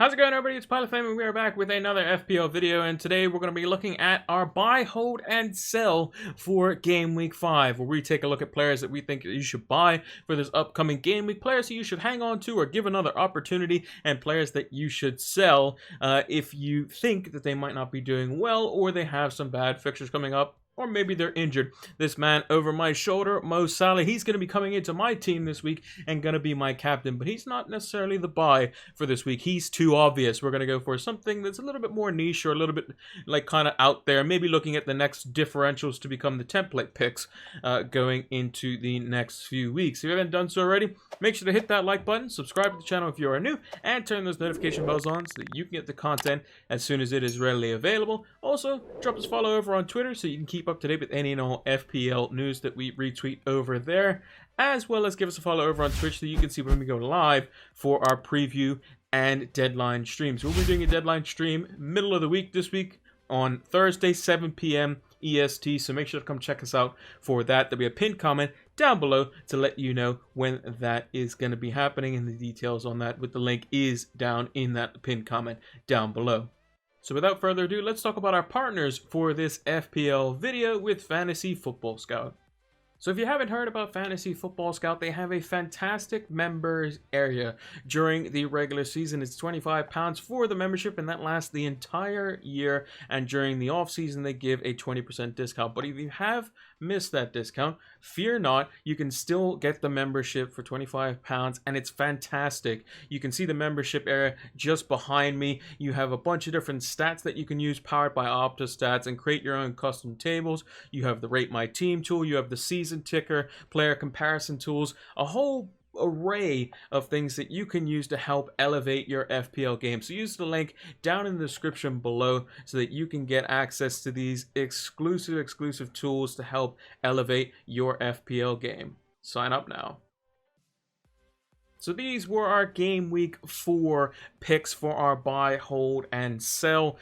How's it going, everybody? It's Pilot Fame, and we are back with another FPL video, and today we're going to be looking at our buy, hold, and sell for Game Week 5, where we take a look at players that we think you should buy for this upcoming Game Week, players who you should hang on to or give another opportunity, and players that you should sell if you think that they might not be doing well or they have some bad fixtures coming up. Or maybe they're injured. This man over my shoulder, Mo Salah, he's going to be coming into my team this week and going to be my captain. But he's not necessarily the buy for this week. He's too obvious. We're going to go for something that's a little bit more niche or a little bit like kind of out there. Maybe looking at the next differentials to become the template picks going into the next few weeks. If you haven't done so already, make sure to hit that like button, subscribe to the channel if you are new, and turn those notification bells on so that you can get the content as soon as it is readily available. Also, drop us a follow over on Twitter so you can keep up to date with any and all FPL news that we retweet over there, as well as give us a follow over on Twitch so you can see when we go live for our preview and deadline streams. We'll be doing a deadline stream middle of the week this week on Thursday, 7 p.m. EST, so make sure to come check us out for that. There'll be a pinned comment down below to let you know when that is going to be happening, and the details on that with the link is down in that pinned comment down below. So without further ado, let's talk about our partners for this FPL video with Fantasy Football Scout. So if you haven't heard about Fantasy Football Scout, they have a fantastic members area during the regular season. It's £25 for the membership, and that lasts the entire year. And during the off season, they give a 20% discount. But if you have missed that discount, fear not, you can still get the membership for £25, and it's fantastic. You can see the membership area just behind me. You have a bunch of different stats that you can use powered by Opta stats and create your own custom tables. You have the Rate My Team tool, you have the season ticker, player comparison tools, a whole array of things that you can use to help elevate your FPL game. So use the link down in the description below so that you can get access to these exclusive tools to help elevate your FPL game. Sign up now. So these were our Game Week 4 picks for our buy, hold, and sell.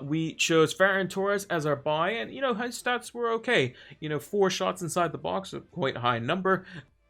We chose Ferran Torres as our buy, and, his stats were okay. 4 shots inside the box, a quite high number.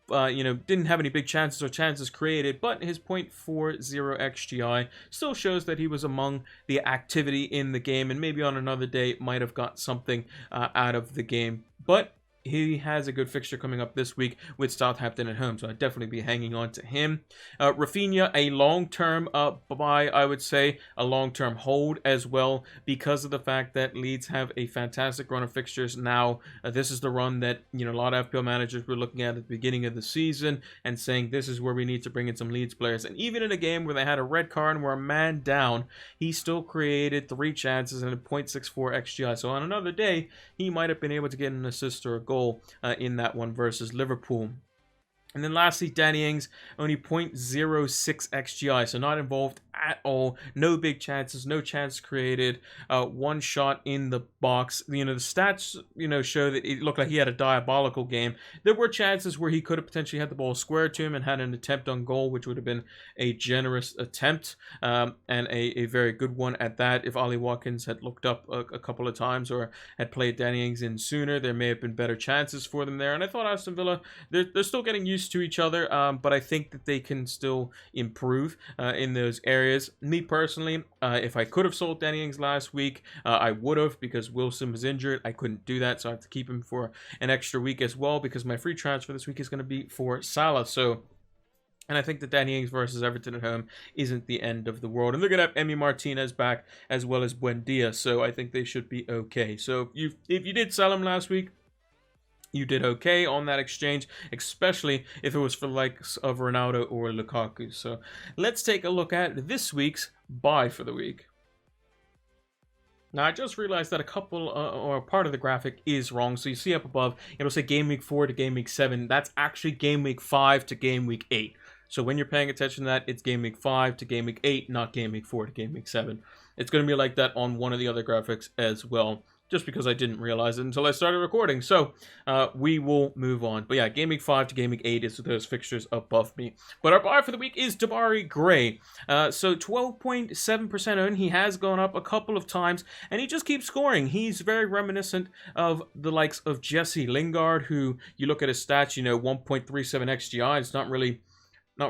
Didn't have any big chances or chances created, but his 0.40 XGI still shows that he was among the activity in the game, and maybe on another day might have got something out of the game. But he has a good fixture coming up this week with Southampton at home, so I'd definitely be hanging on to him. Rafinha, a long-term buy, I would say, a long-term hold as well, because of the fact that Leeds have a fantastic run of fixtures now. This is the run that a lot of FPL managers were looking at the beginning of the season and saying this is where we need to bring in some Leeds players. And even in a game where they had a red card and were a man down, he still created 3 chances and a 0.64 XGI. So on another day, he might have been able to get an assist or a goal in that one versus Liverpool. And then lastly, Danny Ings, only 0.06 XGI, so not involved at all. No big chances, no chance created. 1 shot in the box. The stats, show that it looked like he had a diabolical game. There were chances where he could have potentially had the ball squared to him and had an attempt on goal, which would have been a generous attempt and a very good one at that. If Ollie Watkins had looked up a couple of times or had played Danny Ings in sooner, there may have been better chances for them there. And I thought Aston Villa, they're still getting used to each other, but I think that they can still improve in those areas. Me personally, if I could have sold Danny Ings last week, I would have, because Wilson was injured. I couldn't do that, so I have to keep him for an extra week as well, because my free transfer this week is going to be for Salah. And I think that Danny Ings versus Everton at home isn't the end of the world. And they're going to have Emi Martinez back as well as Buendia, so I think they should be okay. So if you did sell him last week, you did okay on that exchange, especially if it was for likes of Ronaldo or Lukaku. So let's take a look at this week's buy for the week. Now, I just realized that a couple or part of the graphic is wrong. So you see up above, it'll say Game Week 4 to Game Week 7. That's actually Game Week 5 to Game Week 8. So when you're paying attention to that, it's Game Week 5 to Game Week 8, not Game Week 4 to Game Week 7. It's going to be like that on one of the other graphics as well, just because I didn't realize it until I started recording. So we will move on. But yeah, Game Week 5 to Game Week 8 is those fixtures above me. But our buy for the week is Damari Gray. So 12.7% owned. He has gone up a couple of times, and he just keeps scoring. He's very reminiscent of the likes of Jesse Lingard, who you look at his stats, 1.37 XGI. It's not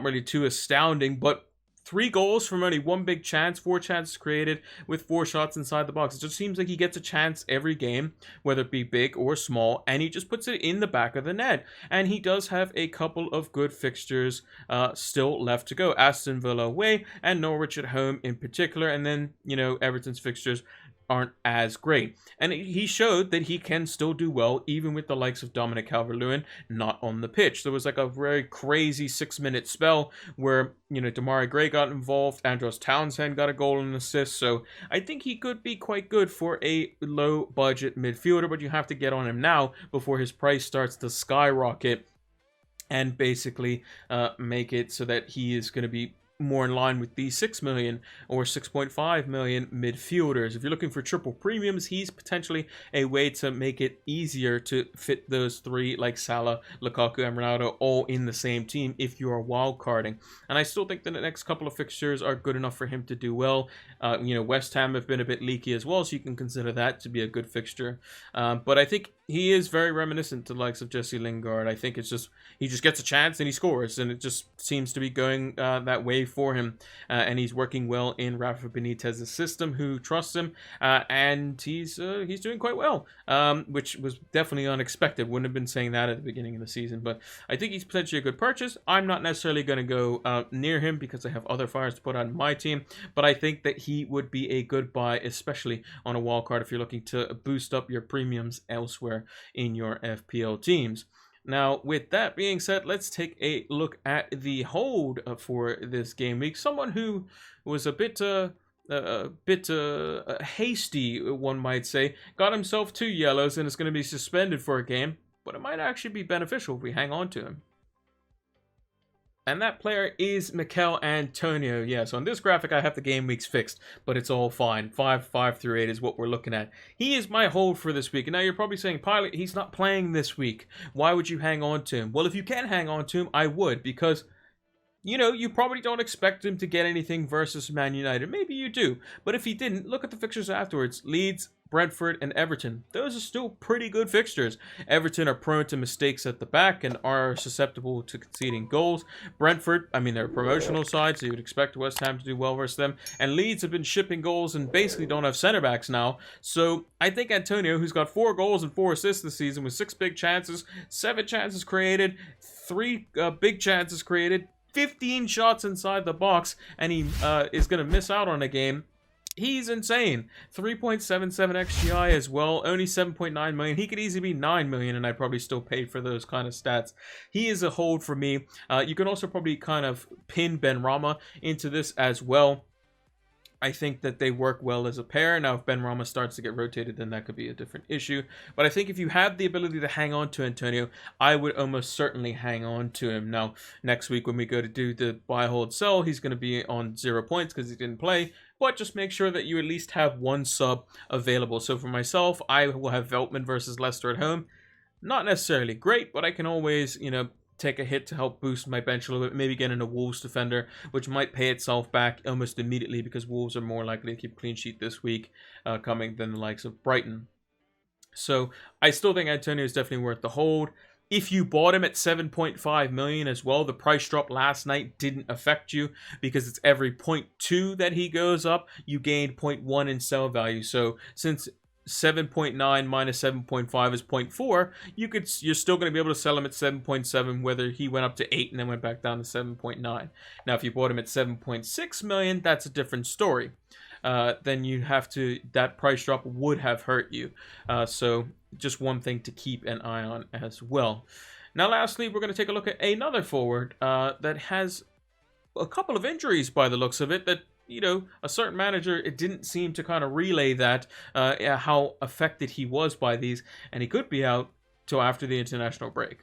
really too astounding, but 3 goals from only 1 big chance, 4 chances created with 4 shots inside the box. It just seems like he gets a chance every game, whether it be big or small, and he just puts it in the back of the net. And he does have a couple of good fixtures still left to go. Aston Villa away and Norwich at home in particular, and then, Everton's fixtures aren't as great. And he showed that he can still do well, even with the likes of Dominic Calvert-Lewin not on the pitch. There was like a very crazy 6-minute spell where, Demarai Gray got involved, Andros Townsend got a goal and an assist, so I think he could be quite good for a low-budget midfielder, but you have to get on him now before his price starts to skyrocket and basically make it so that he is going to be more in line with the 6 million or 6.5 million midfielders. If you're looking for triple premiums, he's potentially a way to make it easier to fit those 3 like Salah, Lukaku, and Ronaldo all in the same team if you are wild carding. And I still think that the next couple of fixtures are good enough for him to do well. West Ham have been a bit leaky as well, so you can consider that to be a good fixture. But I think he is very reminiscent to the likes of Jesse Lingard. I think it's just he just gets a chance and he scores, and it just seems to be going that way for him. And he's working well in Rafa Benitez's system, who trusts him, and he's doing quite well, which was definitely unexpected. Wouldn't have been saying that at the beginning of the season, but I think he's potentially a good purchase. I'm not necessarily going to go near him because I have other fires to put on my team, but I think that he would be a good buy, especially on a wildcard if you're looking to boost up your premiums elsewhere in your FPL teams. Now, with that being said, let's take a look at the hold for this game week. Someone who was a bit hasty, one might say, got himself 2 yellows and is going to be suspended for a game, but it might actually be beneficial if we hang on to him. And that player is Mikel Antonio. Yeah, so on this graphic, I have the game weeks fixed, but it's all fine. 5 through 8 is what we're looking at. He is my hold for this week. And now you're probably saying, Pilot, he's not playing this week. Why would you hang on to him? Well, if you can hang on to him, I would, because you probably don't expect him to get anything versus Man United. Maybe you do. But if he didn't, look at the fixtures afterwards. Leeds, Brentford, and Everton. Those are still pretty good fixtures. Everton are prone to mistakes at the back and are susceptible to conceding goals. Brentford, they're a promotional side, so you would expect West Ham to do well versus them. And Leeds have been shipping goals and basically don't have center backs now. So I think Antonio, who's got 4 goals and 4 assists this season with 6 big chances, 7 chances created, 3 big chances created, 15 shots inside the box, and he is going to miss out on a game. He's insane. 3.77 XGI as well. Only 7.9 million. He could easily be 9 million, and I'd probably still pay for those kind of stats. He is a hold for me. You can also probably kind of pin Benrahma into this as well. I think that they work well as a pair. Now, if Benrahma starts to get rotated, then that could be a different issue. But I think if you have the ability to hang on to Antonio, I would almost certainly hang on to him. Now, next week when we go to do the buy, hold, sell, he's going to be on 0 points because he didn't play. But just make sure that you at least have 1 sub available. So for myself, I will have Veltman versus Leicester at home. Not necessarily great, but I can always, take a hit to help boost my bench a little bit, maybe get in a Wolves defender, which might pay itself back almost immediately because Wolves are more likely to keep a clean sheet this week coming than the likes of Brighton. So I still think Antonio is definitely worth the hold. If you bought him at 7.5 million as well, the price drop last night didn't affect you because it's every 0.2 that he goes up, you gained 0.1 in sell value. So since 7.9 minus 7.5 is 0.4, you're still going to be able to sell him at 7.7, whether he went up to 8 and then went back down to 7.9. Now, if you bought him at 7.6 million, that's a different story. Then you have to, that price drop would have hurt you. So just one thing to keep an eye on as well. Now, lastly, we're going to take a look at another forward that has a couple of injuries by the looks of it that, a certain manager, it didn't seem to kind of relay that, how affected he was by these, and he could be out till after the international break.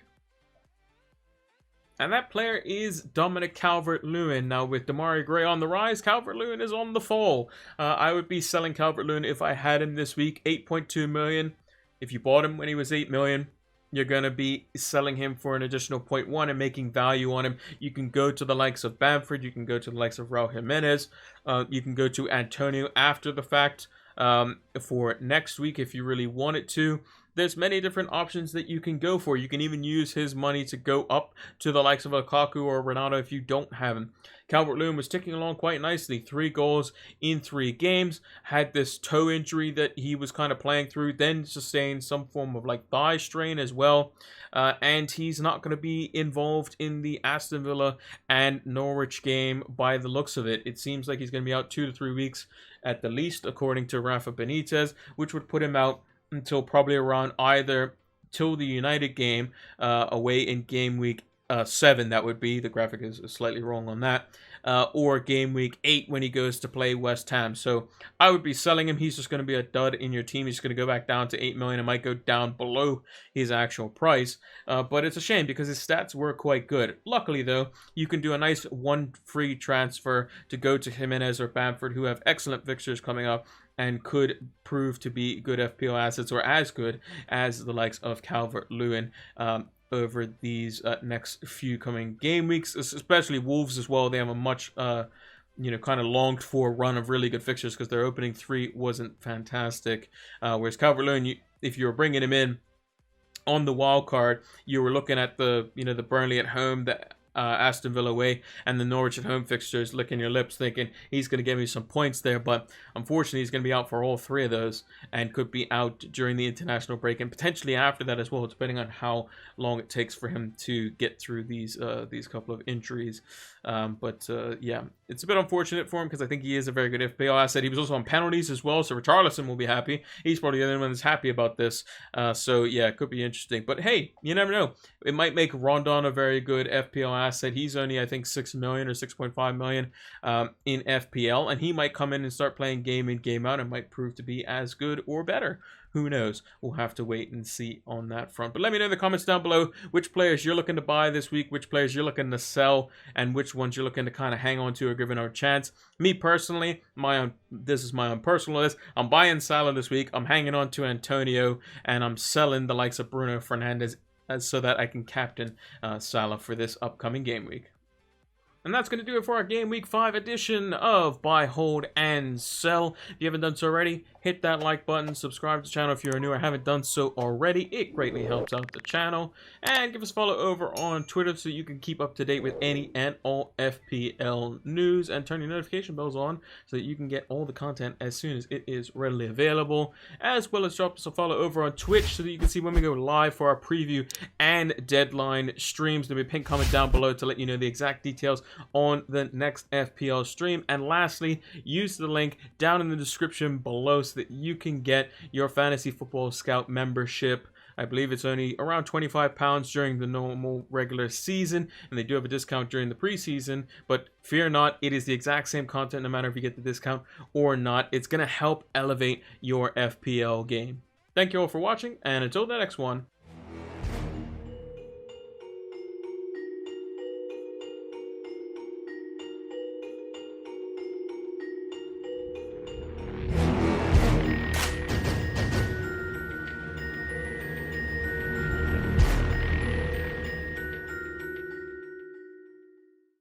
And that player is Dominic Calvert-Lewin. Now, with Demarai Gray on the rise, Calvert-Lewin is on the fall. I would be selling Calvert-Lewin if I had him this week, 8.2 million. If you bought him when he was 8 million, you're going to be selling him for an additional 0.1 and making value on him. You can go to the likes of Bamford. You can go to the likes of Raul Jimenez. You can go to Antonio after the fact for next week if you really wanted to. there's many different options that you can go for. You can even use his money to go up to the likes of Lukaku or Ronaldo if you don't have him. Calvert-Lewin was ticking along quite nicely. 3 goals in 3 games. Had this toe injury that he was kind of playing through. Then sustained some form of like thigh strain as well. And he's not going to be involved in the Aston Villa and Norwich game by the looks of it. It seems like he's going to be out 2 to 3 weeks at the least, according to Rafa Benitez, which would put him out until probably around either till the United game away in game week 7, that would be. The graphic is slightly wrong on that. Or game week 8 when he goes to play West Ham. So I would be selling him. He's just going to be a dud in your team. He's going to go back down to 8 million. It might go down below his actual price. But it's a shame because his stats were quite good. Luckily, though, you can do a nice 1 free transfer to go to Jimenez or Bamford, who have excellent fixtures coming up and could prove to be good FPL assets, or as good as the likes of Calvert-Lewin over these next few coming game weeks, especially Wolves as well. They have a much kind of longed for run of really good fixtures because their opening 3 wasn't fantastic. Whereas Calvert-Lewin, if you were bringing him in on the wild card, you were looking at the the Burnley at home, the Aston Villa away, and the Norwich at home fixtures, licking your lips thinking he's going to give me some points there. But unfortunately, he's going to be out for all 3 of those and could be out during the international break and potentially after that as well, depending on how long it takes for him to get through these couple of injuries. Yeah, it's a bit unfortunate for him because I think he is a very good FPL asset. He was also on penalties as well, so Richarlison will be happy. He's probably the only one that's happy about this. So yeah, it could be interesting. But hey, you never know. It might make Rondon a very good FPL asset. He's only, I think, 6 million or 6.5 million in FPL, and he might come in and start playing game in, game out, and might prove to be as good or better. Who knows? We'll have to wait and see on that front. But let me know in the comments down below which players you're looking to buy this week, which players you're looking to sell, and which ones you're looking to kind of hang on to or give another chance. Me personally, this is my own personal list. I'm buying Salah this week. I'm hanging on to Antonio, and I'm selling the likes of Bruno Fernandes so that I can captain Salah for this upcoming game week. And that's going to do it for our Game Week 5 edition of Buy, Hold, and Sell. If you haven't done so already, hit that like button, subscribe to the channel if you're new or haven't done so already. It greatly helps out the channel. And give us a follow over on Twitter so you can keep up to date with any and all FPL news. And turn your notification bells on so that you can get all the content as soon as it is readily available. As well as drop us a follow over on Twitch so that you can see when we go live for our preview and deadline streams. There'll be a pinned comment down below to let you know the exact details on the next FPL stream. And lastly, use the link down in the description below so that you can get your Fantasy Football Scout membership. I believe it's only around £25 during the normal regular season, and they do have a discount during the preseason, but fear not, it is the exact same content no matter if you get the discount or not. It's going to help elevate your FPL game. Thank you all for watching, and until the next one,